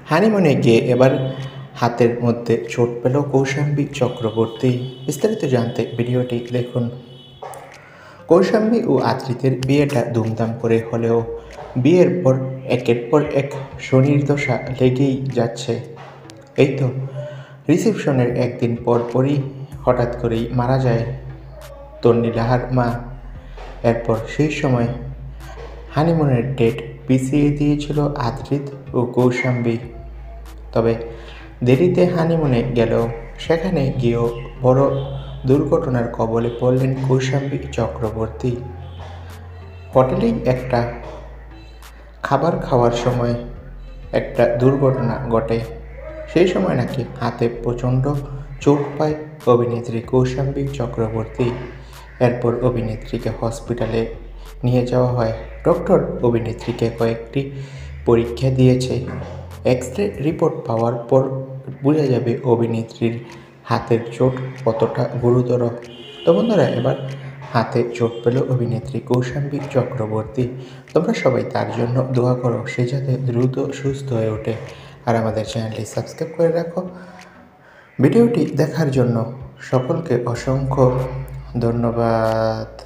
হানিমুনে গিয়ে এবার হাতের মধ্যে চোট পেল কৌশাম্বী চক্রবর্তী। বিস্তারিত জানতে ভিডিওটি দেখুন। কৌশাম্বী ও আদ্রিতের বিয়েটা ধুমধাম করে হলেও বিয়ের পর একের পর এক শনির দশা লেগেই যাচ্ছে। এই তো রিসেপশনের একদিন পরই হঠাৎ করেই মারা যায় তন্নি মা। এরপর সেই সময় হানিমুনের ডেট পিছিয়ে দিয়েছিল আদ্রিত ও কৌশাম্বী। তবে দেরিতে হানিমুনে গেলেও সেখানে গিয়েও বড় দুর্ঘটনার কবলে পড়লেন কৌশাম্বী চক্রবর্তী। হোটেলেই একটা খাবার খাওয়ার সময় একটা দুর্ঘটনা ঘটে। সেই সময় নাকি হাতে প্রচণ্ড চোট পায় অভিনেত্রী কৌশাম্বী চক্রবর্তী। এরপর অভিনেত্রীকে হসপিটালে নিয়ে যাওয়া হয়। ডক্টর অভিনেত্রীকে কয়েকটি পরীক্ষা দিয়েছে। এক্স-রে রিপোর্ট পাওয়ার পর বোঝা যাবে অভিনেত্রীর হাতের চোট কতটা গুরুতর। তো বন্ধুরা, এবার হাতে চোট পেল অভিনেত্রী কৌশাম্বী চক্রবর্তী। তোমরা সবাই তার জন্য দোয়া করো, সে যাতে দ্রুত সুস্থ হয়ে ওঠে। আর আমাদের চ্যানেলটি সাবস্ক্রাইব করে রাখো। ভিডিওটি দেখার জন্য সকলকে অসংখ্য ধন্যবাদ।